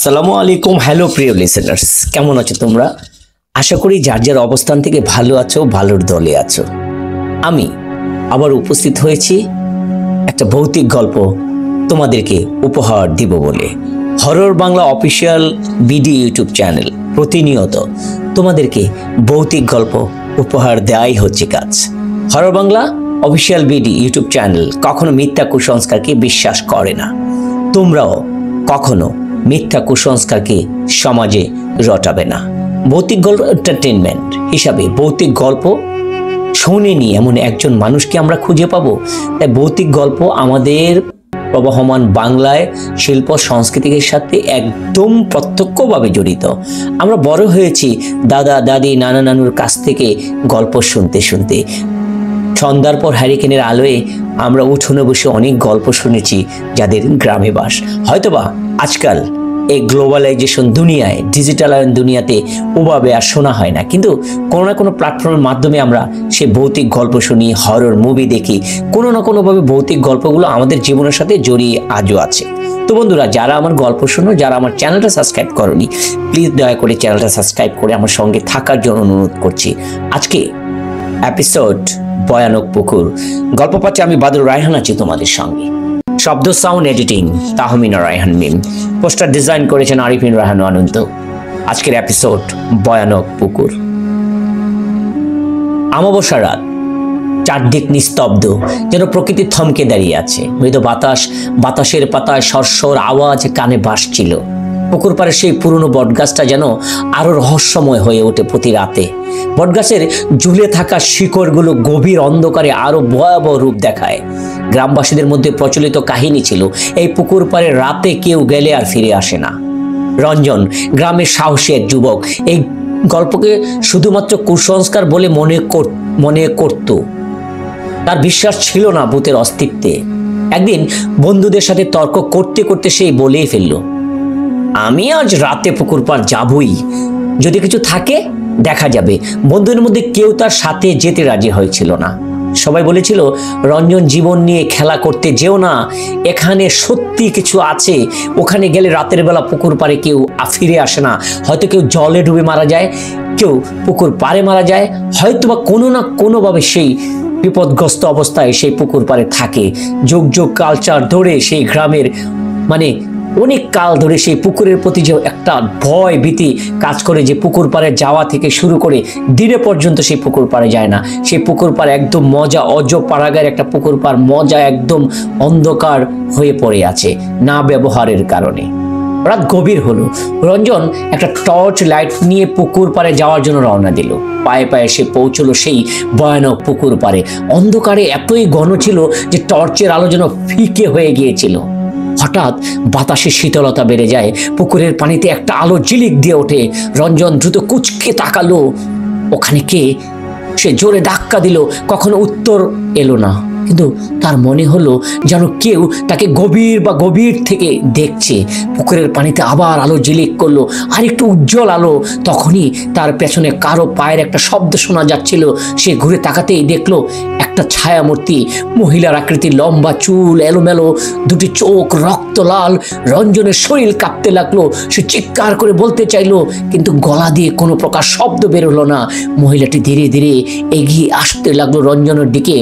আসসালামু আলাইকুম। হ্যালো প্রিয় লিসেনার্স, কেমন আছো তোমরা? আশা করি যার যার অবস্থান থেকে ভালো আছো, ভালোর দলে আছো। আমি আবার উপস্থিত হয়েছি একটা ভৌতিক গল্প তোমাদেরকে উপহার দিব বলে। Horror Bangla official BD YouTube channel প্রতিনিয়ত তোমাদেরকে ভৌতিক গল্প উপহার দেওয়াই হচ্ছে কাজ। Horror Bangla official BD YouTube channel কখনো মিথ্যা কুসংস্কারকে বিশ্বাস করে না। তোমরাও কখনো মিথ্যা কুসংস্কারকে সমাজে রটাবে না। ভৌতিক গল্প এন্টারটেনমেন্ট হিসাবে ভৌতিক গল্প শোনেনি এমন একজন মানুষকে আমরা খুঁজে পাবো। তাই ভৌতিক গল্প আমাদের প্রবহমান বাংলায় শিল্প সংস্কৃতির সাথে একদম প্রত্যক্ষভাবে জড়িত। আমরা বড় হয়েছি দাদা দাদি নানা নানুর কাছ থেকে গল্প শুনতে শুনতে। সন্ধ্যার পর হ্যারিকেনের আলোয় আমরা উঠোনে বসে অনেক গল্প শুনেছি যাদের গ্রামে বাস। হয়তোবা আজকাল এই গ্লোবালাইজেশন দুনিয়ায়, ডিজিটালায়ন দুনিয়াতে ওভাবে আর শোনা হয় না, কিন্তু কোনো না কোনো প্ল্যাটফর্মের মাধ্যমে আমরা সে ভৌতিক গল্প শুনি, হরর মুভি দেখি। কোনো না কোনোভাবে ভৌতিক গল্পগুলো আমাদের জীবনের সাথে জড়িয়ে আজও আছে। তো বন্ধুরা, যারা আমার গল্প শোনো, যারা আমার চ্যানেলটা সাবস্ক্রাইব করনি, প্লিজ দয়া করে চ্যানেলটা সাবস্ক্রাইব করে আমার সঙ্গে থাকার জন্য অনুরোধ করছি। আজকে এপিসোড ভয়ানক পুকুর। গল্প পাচ্ছে আমি বাদুর রায়হান আছি তোমাদের সঙ্গে। শব্দ সাউন্ড এডিটিং তাহমিনা রায়হান মিম। পোস্টার ডিজাইন করেছেন আরিফিন রায়হান অনন্ত। আজকের এপিসোড ভয়ানক পুকুর। অমাবস্যা রাত, চারদিক নিস্তব্ধ, যেন প্রকৃতি থমকে দাঁড়িয়ে আছে। মৃদু বাতাসের পাতায় সরসর আওয়াজ কানে ভাসছিল। পুকুর পাড়ে সেই পুরনো বটগাছটা যেন আরো রহস্যময় হয়ে ওঠে প্রতি রাতে। বটগাছের ঝুলে থাকা শিকড়গুলো গভীর অন্ধকারে আরো ভয়াবহ রূপ দেখায়। গ্রামবাসীদের মধ্যে প্রচলিত কাহিনী ছিল, এই পুকুর পাড়ে রাতে কেউ গেলে আর ফিরে আসে না। রঞ্জন গ্রামের সাহসী এক যুবক এই গল্পকে শুধুমাত্র কুসংস্কার বলে মনে করত। তার বিশ্বাস ছিল না ভূতের অস্তিত্বে। একদিন বন্ধুদের সাথে তর্ক করতে করতে সেই বলেই ফেলল, আমি আজ রাতে পুকুর পাড় যাবই, যদি কিছু থাকে দেখা যাবে। বন্ধুদের মধ্যে কেউ তার সাথে যেতে রাজি হয়েছিল না। সবাই বলেছিল, রঞ্জন, জীবন নিয়ে খেলা করতে যেও না, এখানে সত্যি কিছু আছে। ওখানে গেলে রাতের বেলা পুকুর পাড়ে কেউ ফিরে আসে না। হয়তো কেউ জলে ডুবে মারা যায়, কেউ পুকুর পাড়ে মারা যায়, হয়তো বা কোনো না কোনোভাবে সেই বিপদগ্রস্ত অবস্থায় সেই পুকুর পাড়ে থাকে। যুগ যুগ কালচার ধরে সেই গ্রামের অনেক কাল ধরে সেই পুকুরের প্রতি যে একটা ভয় ভীতি কাজ করে, যে পুকুর পাড়ে যাওয়া থেকে শুরু করে দিনে পর্যন্ত সেই পুকুর পাড়ে যায় না। সেই পুকুর পাড় একদম মজা পাড়াগার একটা পুকুর পাড়, মজা একদম অন্ধকার হয়ে পড়ে আছে না ব্যবহারের কারণে। রাত গভীর হলো। রঞ্জন একটা টর্চ লাইট নিয়ে পুকুর পাড়ে যাওয়ার জন্য রওনা দিল। পায়ে পায়ে সে পৌঁছলো সেই ভয়ানক পুকুর পাড়ে। অন্ধকারে এতই ঘন ছিল যে টর্চের আলো যেন ফিকে হয়ে গিয়েছিল। হঠাৎ বাতাসে শীতলতা বেড়ে যায়, পুকুরের পানিতে একটা আলো ঝিলিক দিয়ে ওঠে। রঞ্জন দ্রুত কুঁচকে তাকালো, ওখানে কে? সে জোরে ধাক্কা দিল, কখনো উত্তর এলো না। কিন্তু তার মনে হলো যেন কেউ তাকে গভীর থেকে দেখছে। পুকুরের পানিতে আবার আলো ঝিলিক করলো, আর একটু উজ্জ্বল আলো। তখনই তার পেছনে কারো পায়ের একটা শব্দ শোনা যাচ্ছিল। সে ঘুরে তাকাতেই দেখলো একটা ছায়ামূর্তি, মহিলার আকৃতি, লম্বা চুল, এলোমেলো দুটি চোখ রক্ত লাল। রঞ্জনের শরীর কাঁপতে লাগলো। সে চিৎকার করে বলতে চাইলো, কিন্তু গলা দিয়ে কোনো প্রকার শব্দ বেরোলো না। মহিলাটি ধীরে ধীরে এগিয়ে আসতে লাগলো রঞ্জনের দিকে।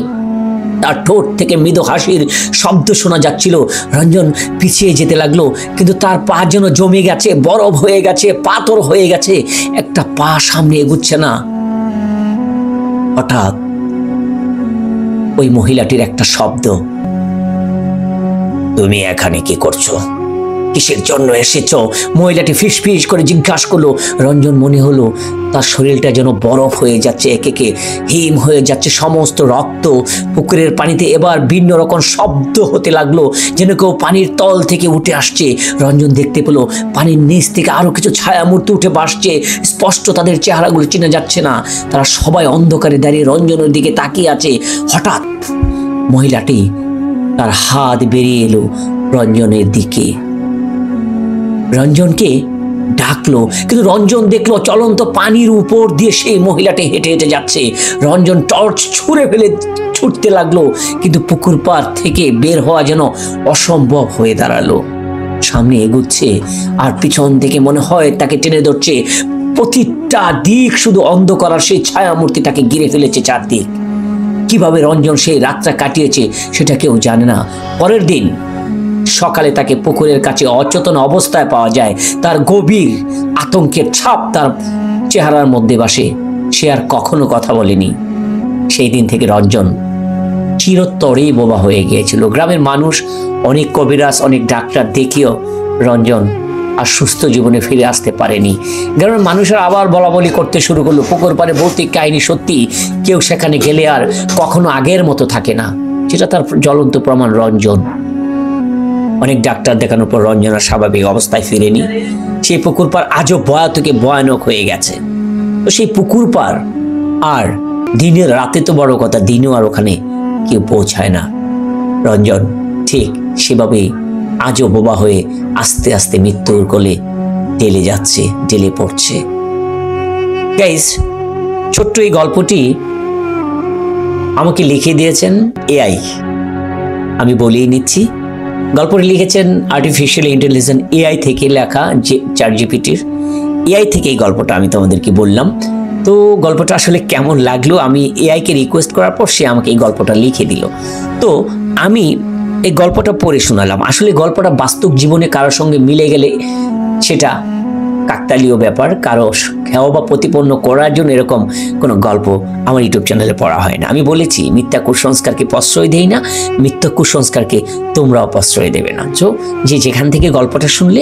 তার ঠোঁট থেকে মৃদু হাসির শব্দ শোনা যাচ্ছিল। রঞ্জন পিছিয়ে যেতে লাগলো, কিন্তু তার পা যেন জমে গেছে, বরফ হয়ে গেছে, পাথর হয়ে গেছে। একটা পা সামনে এগুচ্ছে না। হঠাৎ ওই মহিলাটির একটা শব্দ, তুমি এখানে কি করছো? কিসের জন্য এসেছো? মহিলাটি ফিসফিস করে জিজ্ঞাসা করলো। রঞ্জন মনে হলো তার শরীরটা যেন বরফ হয়ে যাচ্ছে, একে একে হিম হয়ে যাচ্ছে সমস্ত রক্ত। পুকুরের পানিতে এবার ভিন্ন রকম শব্দ হতে লাগলো, যেন কেউ পানির তল থেকে উঠে আসছে। রঞ্জন দেখতে পেল পানির নিচ থেকে আরো কিছু ছায়ামূর্তি উঠে আসছে। স্পষ্ট তাদের চেহারাগুলো চেনা যাচ্ছে না। তারা সবাই অন্ধকারে দাঁড়িয়ে রঞ্জনের দিকে তাকিয়ে আছে। হঠাৎ মহিলাটি তার হাত বেরিয়ে এলো রঞ্জনের দিকে, রঞ্জনকে ডাকলো। কিন্তু রঞ্জন দেখলো চলন্ত পানির উপর দিয়ে সেই মহিলাটি হেঁটে হেঁটে যাচ্ছে। রঞ্জন টর্চ ছুঁড়ে ফেলে ছুটতে লাগলো, কিন্তু পুকুর পাড় থেকে বের হওয়া যেন অসম্ভব হয়ে দাঁড়ালো। সামনে এগুচ্ছে আর পিছন থেকে মনে হয় তাকে টেনে ধরছে। প্রতিটা দিক শুধু অন্ধকার, আর সেই ছায়ামূর্তি তাকে ঘিরে ফেলেছে চারদিক। কিভাবে রঞ্জন সেই রাতটা কাটিয়েছে সেটা কেউ জানে না। পরের দিন সকালে তাকে পুকুরের কাছে অচেতন অবস্থায় পাওয়া যায়। তার গভীর আতঙ্কের ছাপ তার চেহারার মধ্যে বাসে। সে আর কখনো কথা বলেনি। সেই দিন থেকে রঞ্জন চিরতরেই বোবা হয়ে গিয়েছিল। গ্রামের মানুষ, অনেক কবিরাজ, অনেক ডাক্তার দেখিও রঞ্জন আর সুস্থ জীবনে ফিরে আসতে পারেনি। গ্রামের মানুষের আবার বলাবলি করতে শুরু করলো, পুকুর পাড়ে ভৌতিক কাহিনী সত্যি, কেউ সেখানে গেলে আর কখনো আগের মতো থাকে না। যেটা তার জ্বলন্ত প্রমাণ রঞ্জন। অনেক ডাক্তার দেখানোর পর রঞ্জন আর স্বাভাবিক অবস্থায় ফিরেনি। সেই পুকুর পাড় আজও ভয়াতকে ভয়ানক হয়ে গেছে। তো সেই পুকুর পাড় আর দিনের রাতে তো বড় কথা, দিনেও আর ওখানে কেউ পৌঁছায় না। রঞ্জন ঠিক সেভাবেই আজও বোবা হয়ে আস্তে আস্তে মৃত্যুর কোলে ঢেলে যাচ্ছে, ঢেলে পড়ছে। গাইস, ছোট্ট এই গল্পটি আমাকে লিখে দিয়েছেন এআই। আমি বলেই নিচ্ছি, গল্পটি লিখেছেন আর্টিফিশিয়াল ইন্টেলিজেন্স এআই থেকে লেখা, যে চ্যাটজিপিটির এআই থেকে এই গল্পটা আমি তোমাদেরকে বললাম। তো গল্পটা আসলে কেমন লাগলো, আমি এআইকে রিকোয়েস্ট করার পর সে আমাকে এই গল্পটা লিখে দিল। তো আমি এই গল্পটা পড়ে শোনালাম। আসলে গল্পটা বাস্তব জীবনে কারোর সঙ্গে মিলে গেলে সেটা কাকতালীয় ব্যাপার। কারো খেয়া বা প্রতিপন্ন করার জন্য এরকম কোনো গল্প আমার ইউটিউব চ্যানেলে পড়া হয় না। আমি বলেছি, মিথ্যা কুসংস্কারকে প্রশ্রয় দেই না, মিথ্যা কুসংস্কারকে তোমরাও প্রশ্রয় দেবে না। তো যে যেখান থেকে গল্পটা শুনলে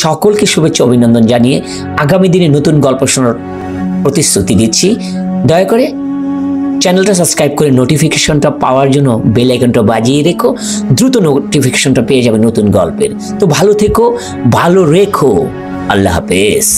সকলকে শুভেচ্ছা অভিনন্দন জানিয়ে আগামী দিনে নতুন গল্প শোনার প্রতিশ্রুতি দিচ্ছি। দয়া করে চ্যানেলটা সাবস্ক্রাইব করে নোটিফিকেশনটা পাওয়ার জন্য বেল আইকনটা বাজিয়ে রেখো। দ্রুত নোটিফিকেশনটা পেয়ে যাবে নতুন গল্পের। তো ভালো থেকো, ভালো রেখো। আল্লাহ হাফেজ।